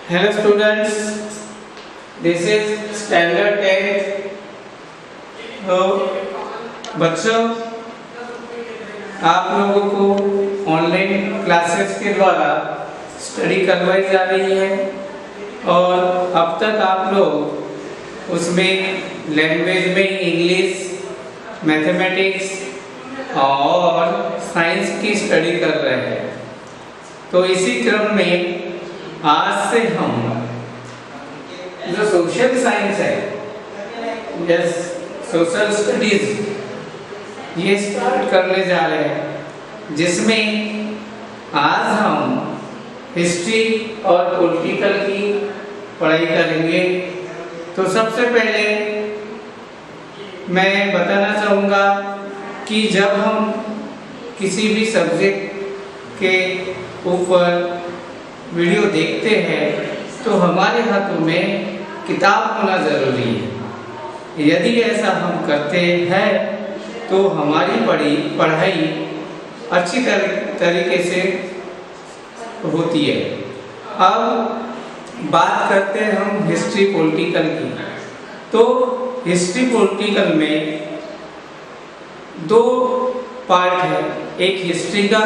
Hello students, this is standard 10. तो बच्चों, आप लोगों को ऑनलाइन क्लासेस के द्वारा स्टडी करवाई जा रही है और अब तक आप लोग उसमें लैंग्वेज में इंग्लिश, मैथमेटिक्स और साइंस की स्टडी कर रहे हैं। तो इसी क्रम में आज से हम जो सोशल साइंस है, यस सोशल स्टडीज, ये स्टार्ट करने जा रहे हैं, जिसमें आज हम हिस्ट्री और पॉलिटिकल की पढ़ाई करेंगे। तो सबसे पहले मैं बताना चाहूँगा कि जब हम किसी भी सब्जेक्ट के ऊपर वीडियो देखते हैं तो हमारे हाथों में किताब होना ज़रूरी है। यदि ऐसा हम करते हैं तो हमारी पढ़ाई अच्छी तरीके से होती है। अब बात करते हैं हम हिस्ट्री पॉलिटिकल की। तो हिस्ट्री पॉलिटिकल में दो पार्ट है, एक हिस्ट्री का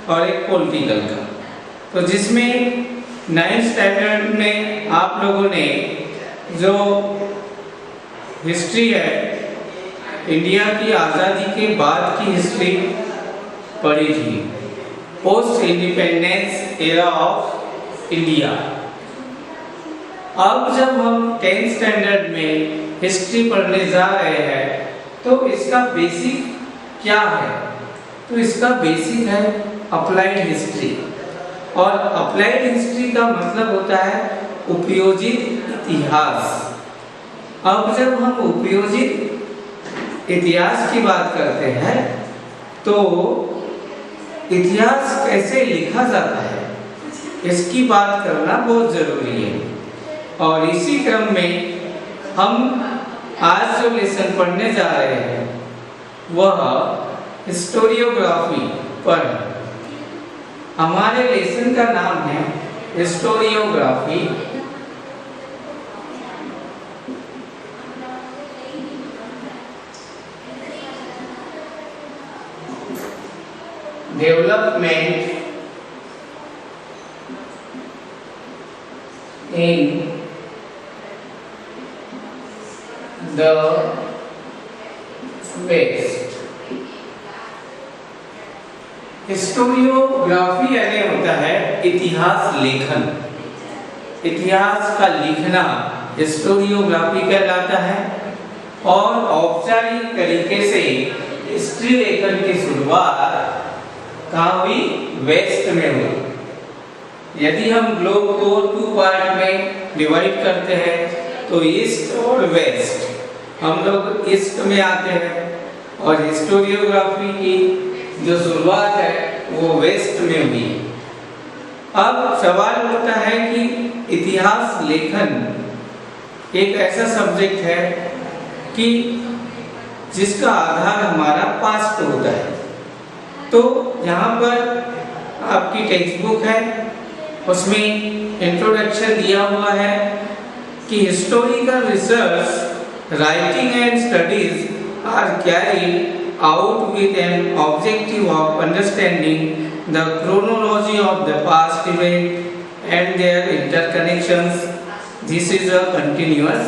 और एक पॉलिटिकल का। तो जिसमें 9th स्टैंडर्ड में आप लोगों ने जो हिस्ट्री है, इंडिया की आज़ादी के बाद की हिस्ट्री पढ़ी थी, post independence era of India. अब जब हम 10th स्टैंडर्ड में हिस्ट्री पढ़ने जा रहे हैं तो इसका बेसिक क्या है? तो इसका बेसिक है अप्लाइड हिस्ट्री। और अप्लाइड हिस्ट्री का मतलब होता है उपयोजित इतिहास। अब जब हम उपयोजित इतिहास की बात करते हैं तो इतिहास कैसे लिखा जाता है, इसकी बात करना बहुत जरूरी है। और इसी क्रम में हम आज जो लेसन पढ़ने जा रहे हैं वह हिस्टोरियोग्राफी पर है। हमारे लेसन का नाम है historiography. Development in the west. Historiography यानी होता है इतिहास लेखन। इतिहास का लिखना हिस्टोरियोग्राफी कहलाता है। और औपचारिक तरीके से हिस्ट्री लेखन की शुरुआत कहाँ हुई? वेस्ट में हुई। यदि हम ग्लोब को 2 पार्ट में डिवाइड करते हैं तो ईस्ट और वेस्ट, हम लोग ईस्ट में आते हैं और हिस्टोरियोग्राफी की जो शुरुआत है वो वेस्ट में हुई। अब सवाल होता है कि इतिहास लेखन एक ऐसा सब्जेक्ट है कि जिसका आधार हमारा पास्ट होता है। तो यहाँ पर आपकी टेक्स्ट बुक है, उसमें इंट्रोडक्शन दिया हुआ है कि historical research, writing and studies are carried out with an objective of understanding the chronology of the past event and their interconnections. This is a continuous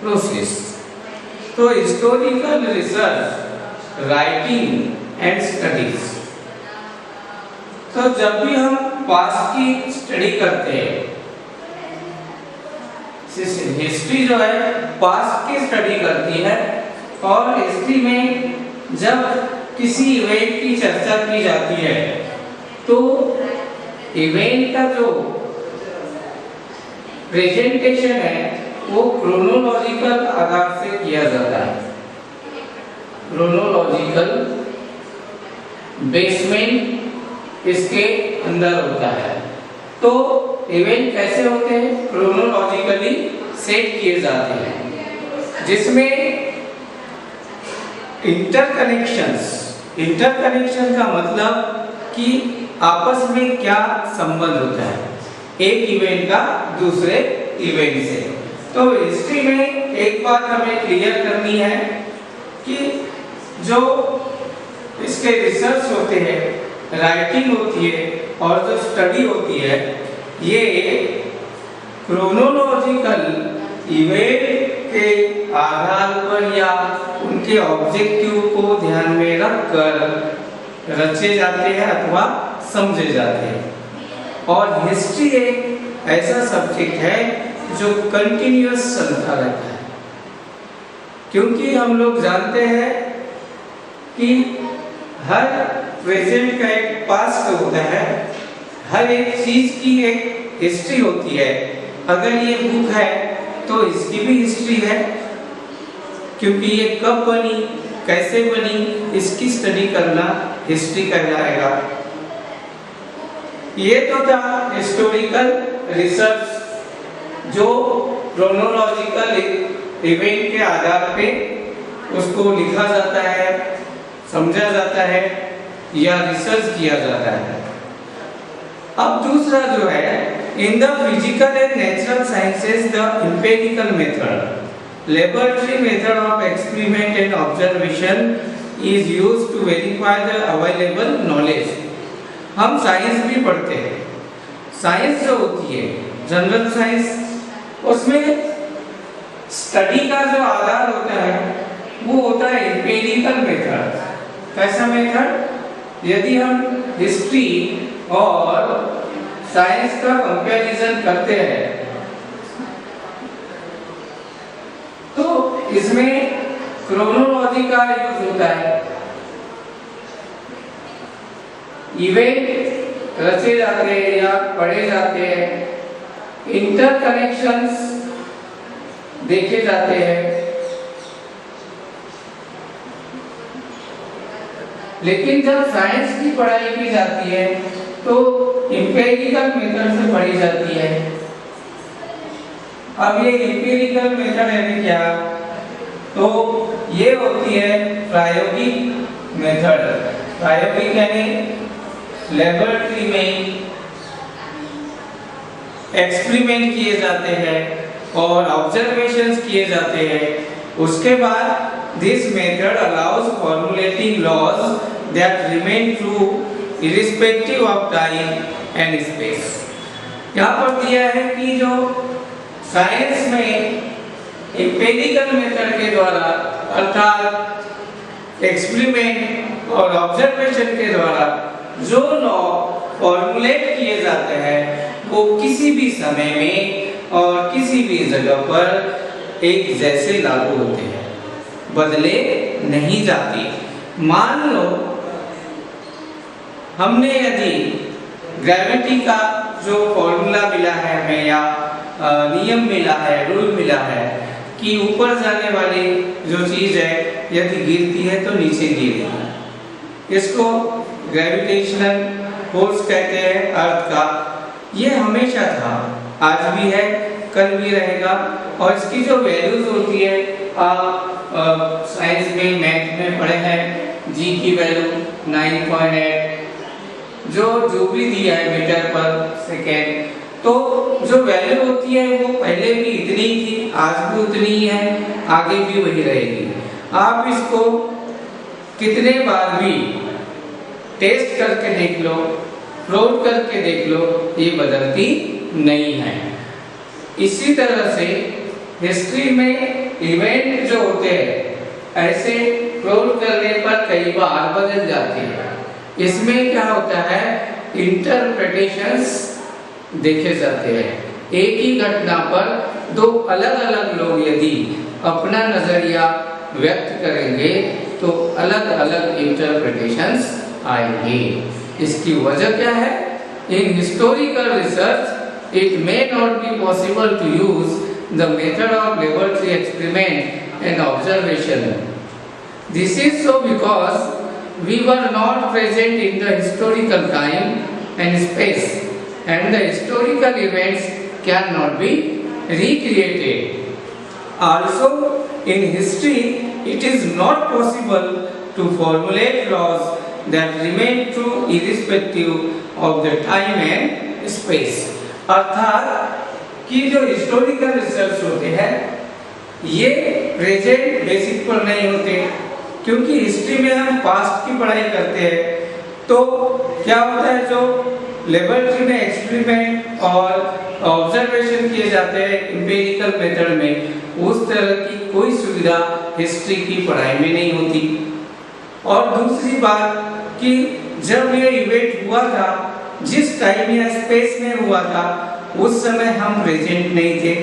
process. तो historical research, writing and studies, तो जब भी हम past की study करते हैं, history जो है पास्ट की स्टडी करती है। और हिस्ट्री में जब किसी इवेंट की चर्चा की जाती है तो इवेंट का जो प्रेजेंटेशन है वो क्रोनोलॉजिकल आधार से किया जाता है। क्रोनोलॉजिकल बेसमेंट इसके अंदर होता है। तो इवेंट कैसे होते हैं? क्रोनोलॉजिकली सेट किए जाते हैं, जिसमें इंटरकनेक्शन का मतलब कि आपस में क्या संबंध होता है। एक इवेंट का दूसरे इवेंट से। तो हिस्ट्री में एक बात हमें क्लियर करनी है कि जो इसके रिसर्च होते हैं, राइटिंग होती है और जो स्टडी होती है, ये क्रोनोलॉजिकल इवेंट के आधार पर या उनके ऑब्जेक्टिव को ध्यान में रखकर रचे जाते हैं अथवा समझे जाते हैं। और हिस्ट्री एक ऐसा सब्जेक्ट है जो कंटिन्यूअस चलता रहता है, क्योंकि हम लोग जानते हैं कि हर प्रेजेंट का एक पास्ट होता है, हर एक चीज की एक हिस्ट्री होती है। अगर ये बुक है तो इसकी भी हिस्ट्री है, क्योंकि ये कब बनी, कैसे बनी, इसकी स्टडी करना हिस्ट्री कहलाएगा। ये तो था हिस्टोरिकल रिसर्च, जो क्रोनोलॉजिकल इवेंट के आधार पे उसको लिखा जाता है, समझा जाता है या रिसर्च किया जाता है। अब दूसरा जो है, in the physical and natural sciences the empirical method, laboratory method of experiment and observation is used to verify the available knowledge। हम साइंस भी पढ़ते हैं। साइंस जो होती है जनरल साइंस, उसमें स्टडी का जो आधार होता है वो होता है एम्पिरिकल मेथड। कैसा मेथड? यदि हम हिस्ट्री और साइंस का कंपैरिजन करते हैं तो इसमें क्रोनोलॉजी का यूज होता है। इवेंट रचे जाते हैं या पढ़े जाते हैं, इंटरकनेक्शंस देखे जाते हैं। लेकिन जब साइंस की पढ़ाई की जाती है तो एम्पिरिकल मेथड से पढ़ी जाती है। अब ये एम्पिरिकल मेथड यानी क्या? तो ये होती है प्रायोगिक मेथड। प्रायोगिक यानी लेबोरेटरी में एक्सपेरिमेंट किए जाते हैं और ऑब्जर्वेशंस किए जाते हैं। उसके बाद this method allows formulating laws that remain true irrespective of time and space. यहाँ पर दिया है कि जो साइंस में एम्पिरिकल मेथड के द्वारा अर्थात एक्सपेरिमेंट और ऑब्जर्वेशन के द्वारा जो लॉ फॉर्मुलेट किए जाते हैं वो किसी भी समय में और किसी भी जगह पर एक जैसे लागू होते हैं, बदले नहीं जाते। मान लो हमने यदि ग्रेविटी का जो फॉर्मूला मिला है हमें या नियम मिला है, रूल मिला है कि ऊपर जाने वाली जो चीज है यदि गिरती है तो नीचे गिरेगी, इसको ग्रेविटेशनल फोर्स कहते हैं अर्थ का। ये हमेशा था, आज भी है, कल भी रहेगा। और इसकी जो वैल्यूज होती है आप साइंस में मैथ में पढ़े हैं, जी की वैल्यू 9.8 जो भी दिया है मीटर पर सेकेंड, तो जो वैल्यू होती है वो पहले भी इतनी ही थी, आज भी उतनी ही है, आगे भी वही रहेगी। आप इसको कितने बार भी टेस्ट करके देख लो, प्रूव करके देख लो, ये बदलती नहीं है। इसी तरह से हिस्ट्री में इवेंट जो होते हैं ऐसे प्रूव करने पर कई बार बदल जाते हैं। इसमें क्या होता है, इंटरप्रिटेशंस देखे जाते हैं। एक ही घटना पर दो अलग अलग लोग यदि अपना नजरिया व्यक्त करेंगे तो अलग अलग इंटरप्रिटेशंस आएंगे। इसकी वजह क्या है? In historical research it may not be possible to use the method of laboratory experiment and observation. This is so because we were not present in the historical time and space, and the historical events cannot be recreated. Also, in history, it is not possible to formulate laws that remain true irrespective of the time and space. अर्थात कि जो historical research होते हैं ये present basic पर नहीं होते, क्योंकि हिस्ट्री में हम पास्ट की पढ़ाई करते हैं। तो क्या होता है, जो लेबोरेटरी में एक्सपेरिमेंट और ऑब्जर्वेशन किए जाते हैं एम्पिरिकल मेथड में, उस तरह की कोई सुविधा हिस्ट्री की पढ़ाई में नहीं होती। और दूसरी बात कि जब ये इवेंट हुआ था, जिस टाइम या स्पेस में हुआ था, उस समय हम प्रेजेंट नहीं थे,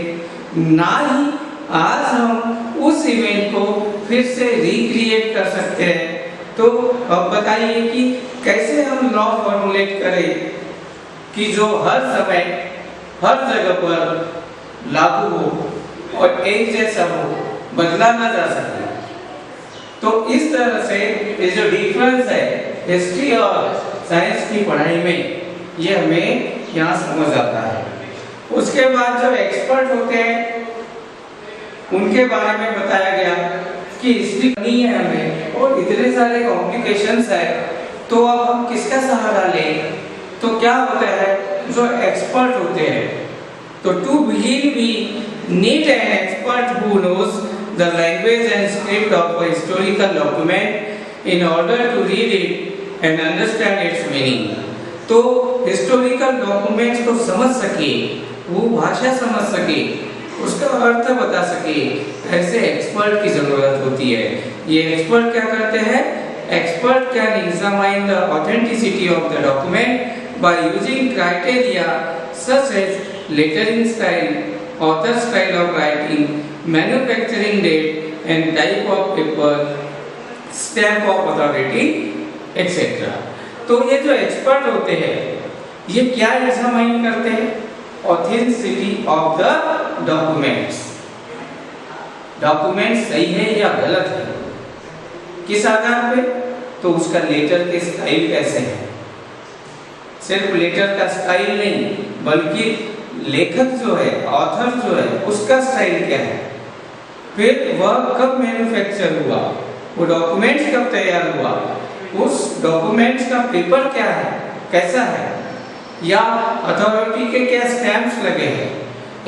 ना ही आज हम उस इवेंट को फिर से रिक्रिएट कर सकते हैं। तो अब बताइए कि कैसे हम लॉ फॉर्मुलेट करें कि जो हर समय हर जगह पर लागू हो और एक जैसा हो, बदला ना जा सके। तो इस तरह से ये जो डिफरेंस है हिस्ट्री और साइंस की पढ़ाई में, ये हमें यहाँ समझ आता है। उसके बाद जो एक्सपर्ट होते हैं उनके बारे में बताया गया कि हिस्ट्री नहीं है हमें और इतने सारे कॉम्प्लिकेशंस है, तो अब हम किसका सहारा लें? तो क्या होता है, जो एक्सपर्ट होते हैं, तो to believe we need an expert who knows the language and script of a historical document in order to read it and understand its meaning. तो हिस्टोरिकल डॉक्यूमेंट्स को समझ सके, वो भाषा समझ सके, उसका अर्थ बता सके, ऐसे एक्सपर्ट की जरूरत होती है। ये एक्सपर्ट क्या करते हैं? Expert can examine the authenticity of the document by using criteria such as lettering style, author style of writing, manufacturing date and type of paper, stamp of authority etcetera. तो ये जो एक्सपर्ट होते हैं ये क्या एग्जामिन करते हैं? Authenticity of the documents. Document सही है या गलत है, किस आधार पे? तो उसका लेटर के स्टाइल कैसे है। सिर्फ लेटर का स्टाइल नहीं, बल्कि लेखक जो है, ऑथर जो है, उसका स्टाइल क्या है, फिर वह कब मैन्युफैक्चर हुआ, वो डॉक्यूमेंट्स कब तैयार हुआ, उस डॉक्यूमेंट्स का पेपर क्या है, कैसा है, या अथॉरिटी के क्या स्टैम्प्स लगे हैं।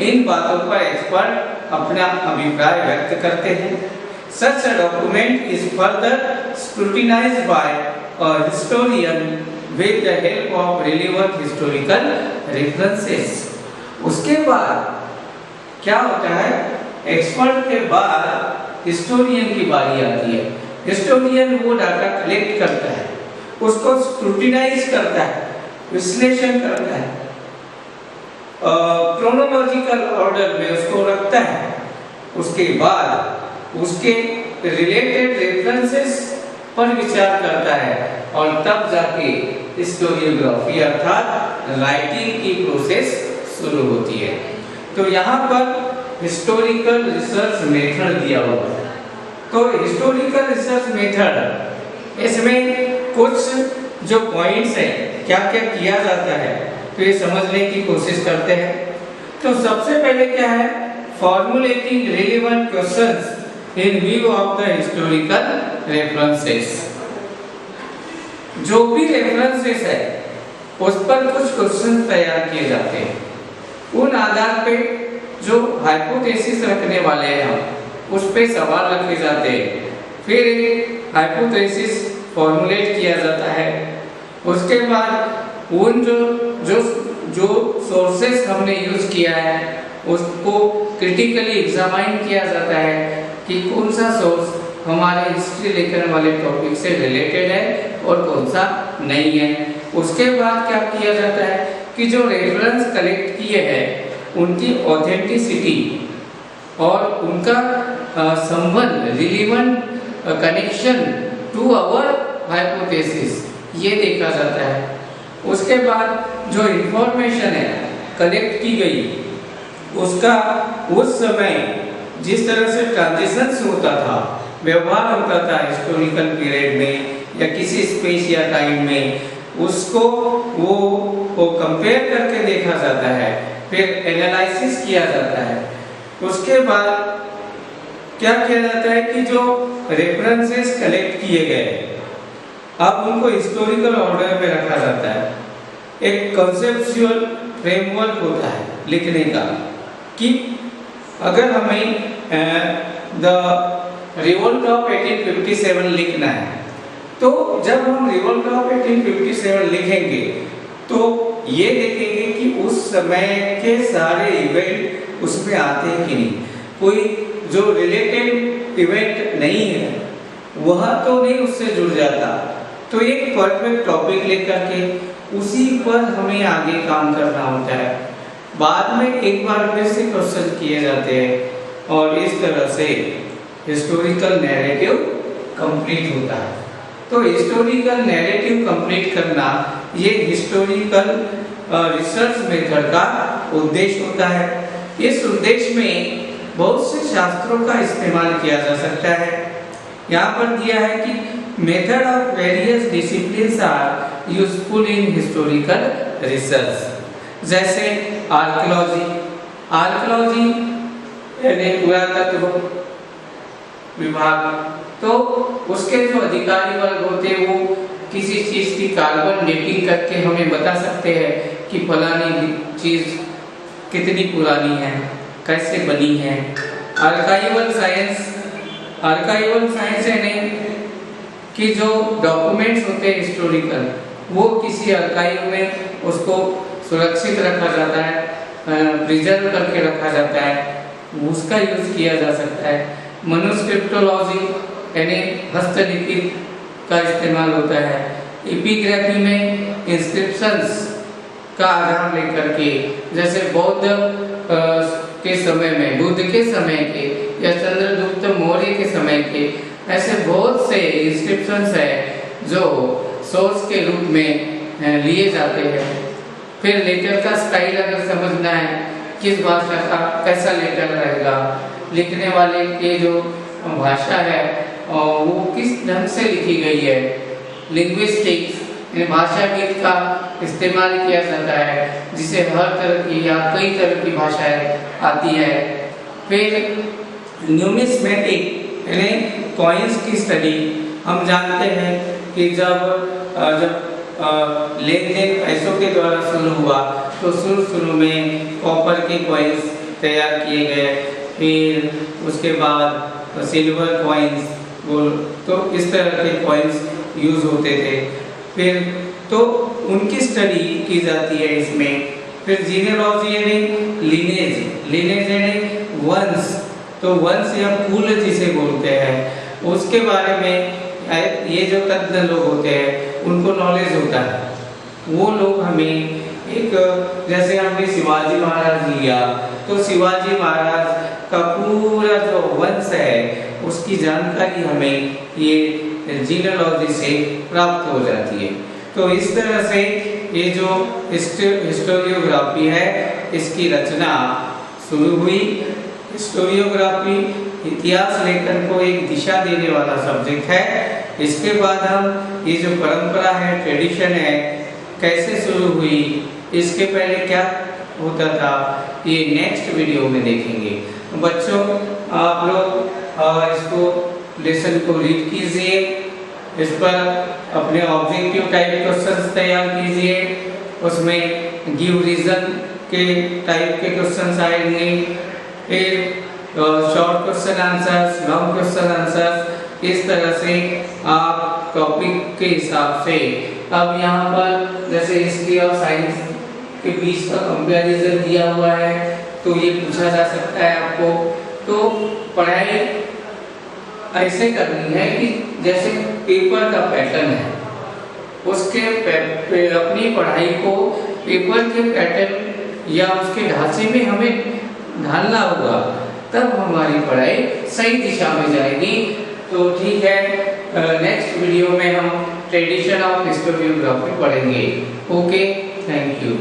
इन बातों पर एक्सपर्ट अपना अभिप्राय व्यक्त करते हैं। Such a document is further scrutinized by a historian with the help of relevant historical references. उसके बाद क्या होता है, एक्सपर्ट के बाद हिस्टोरियन की बारी आती है। हिस्टोरियन वो डाटा कलेक्ट करता है, उसको स्क्रूटिनाइज करता है, विश्लेषण करता है, क्रोनोलॉजिकल ऑर्डर में उसको रखता है। उसके बाद उसके रिलेटेड रेफरेंसेस पर विचार करता है और तब जाके हिस्टोरियोग्राफी अर्थात राइटिंग की प्रोसेस शुरू होती है। तो यहाँ पर हिस्टोरिकल रिसर्च मेथड दिया हुआ है। तो हिस्टोरिकल रिसर्च मेथड, इसमें कुछ जो पॉइंट्स हैं, क्या क्या किया जाता है, तो ये समझने की कोशिश करते हैं। तो सबसे पहले क्या है, formulating relevant questions in view of the historical references. जो भी रेफरेंसेस है उस पर कुछ क्वेश्चन तैयार किए जाते हैं। उन आधार पे जो हाइपोथेसिस रखने वाले हैं हम, उस पे सवाल रखे जाते हैं, फिर एक हाइपोथेसिस फॉर्मुलेट किया जाता है। उसके बाद उन जो सोर्सेस हमने यूज किया है उसको क्रिटिकली एग्जामाइन किया जाता है कि कौन सा सोर्स हमारे हिस्ट्री लिखने वाले टॉपिक से रिलेटेड है और कौन सा नहीं है। उसके बाद क्या किया जाता है कि जो रेफरेंस कलेक्ट किए हैं उनकी ऑथेंटिसिटी और उनका संबंध, relevant connection to our hypothesis, ये देखा जाता है। उसके बाद जो इंफॉर्मेशन है कलेक्ट की गई, उसका उस समय जिस तरह से ट्रांजिशंस होता था, व्यवहार होता था हिस्टोरिकल पीरियड में या किसी स्पेस या टाइम में, उसको वो कंपेयर करके देखा जाता है, फिर एनालिसिस किया जाता है। उसके बाद क्या किया जाता है कि जो रेफरेंसेस कलेक्ट किए गए अब उनको हिस्टोरिकल ऑर्डर में रखा जाता है। एक कॉन्सेप्चुअल फ्रेमवर्क होता है लिखने का कि अगर हमें द रिवोल्ट ऑफ 1857 लिखना है, तो जब हम रिवोल्ट ऑफ 1857 लिखेंगे तो ये देखेंगे कि उस समय के सारे इवेंट उसमें आते हैं कि नहीं, कोई जो रिलेटेड इवेंट नहीं है वह तो नहीं उससे जुड़ जाता। तो एक परफेक्ट टॉपिक लेकर के उसी पर हमें आगे काम करना होता है। बाद में एक बार फिर से क्वेश्चन किए जाते हैं और इस तरह से हिस्टोरिकल नैरेटिव कंप्लीट होता है। तो हिस्टोरिकल नैरेटिव कंप्लीट करना ये हिस्टोरिकल रिसर्च मेथड का उद्देश्य होता है। इस उद्देश्य में बहुत से शास्त्रों का इस्तेमाल किया जा सकता है। यहाँ पर दिया है कि method of various disciplines are useful in historical research, जैसे आर्कियोलॉजी यानी पुरातत्व विभाग, तो उसके जो अधिकारी वर्ग होते हैं वो किसी चीज की कार्बन डेटिंग करके हमें बता सकते हैं कि फलानी चीज कितनी पुरानी है, कैसे बनी है। आर्काइवल साइंस यानी कि जो डॉक्यूमेंट्स होते हैं हिस्टोरिकल, वो किसी आर्काइव में उसको सुरक्षित रखा जाता है, प्रिजर्व करके रखा जाता है, उसका यूज किया जा सकता है। मनुस्क्रिप्टोलॉजी यानी हस्तलिखित का इस्तेमाल होता है। एपिग्राफी में इंस्क्रिप्शंस का आधार लेकर के, जैसे बौद्ध के समय में, बुद्ध के समय के या चंद्रगुप्त मौर्य के समय के, ऐसे बहुत से इंस्क्रिप्शंस है जो सोर्स के रूप में लिए जाते हैं। फिर लेटर का स्टाइल अगर समझना है, किस भाषा का कैसा लेटर रहेगा, लिखने वाले के जो भाषा है वो किस ढंग से लिखी गई है। लिंग्विस्टिक्स भाषाविद का इस्तेमाल किया जाता है, जिसे हर तरह की या कई तरह की भाषाएं आती है। फिर न्यूमिस्मेटिक यानी कॉइन्स की स्टडी, हम जानते हैं कि जब लेन देन पैसों के द्वारा शुरू हुआ तो शुरू में कॉपर के कॉइन्स तैयार किए गए, फिर उसके बाद सिल्वर कॉइन्स, तो इस तरह के कॉइन्स यूज होते थे। फिर तो उनकी स्टडी की जाती है इसमें। फिर जीनियोलॉजी यानी लीनेज यानी वंश, तो वंश या कुल जिसे बोलते हैं, उसके बारे में ये जो तज्ञ लोग होते हैं उनको नॉलेज होता है। वो लोग हमें एक, जैसे हमने शिवाजी महाराज लिया तो शिवाजी महाराज का पूरा जो वंश है उसकी जानकारी हमें ये जीनियोलॉजी से प्राप्त हो जाती है। तो इस तरह से ये जो हिस्टोरियोग्राफी है इसकी रचना शुरू हुई। हिस्टोरियोग्राफी इतिहास लेखन को एक दिशा देने वाला सब्जेक्ट है। इसके बाद हम ये जो परंपरा है, ट्रेडिशन है, कैसे शुरू हुई, इसके पहले क्या होता था, ये नेक्स्ट वीडियो में देखेंगे। बच्चों आप लोग इसको लेसन को रीड कीजिए, इस पर अपने ऑब्जेक्टिव टाइप क्वेश्चंस तैयार कीजिए, उसमें गिव रीजन के टाइप के क्वेश्चंस आएंगे, फिर short question answers, long question answers, इस तरह से आप टॉपिक के हिसाब से। अब यहाँ पर जैसे हिस्ट्री और साइंस के बीच का कंपैरिजन दिया हुआ है, तो ये पूछा जा सकता है आपको। तो पढ़ाई ऐसे करनी है कि जैसे पेपर का पैटर्न है, उसके अपनी पढ़ाई को पेपर के पैटर्न या उसके ढांचे में हमें ढालना होगा, तब हमारी पढ़ाई सही दिशा में जाएगी। तो ठीक है, नेक्स्ट वीडियो में हम ट्रेडिशन ऑफ हिस्टोरियोग्राफी पढ़ेंगे। Okay, thank you.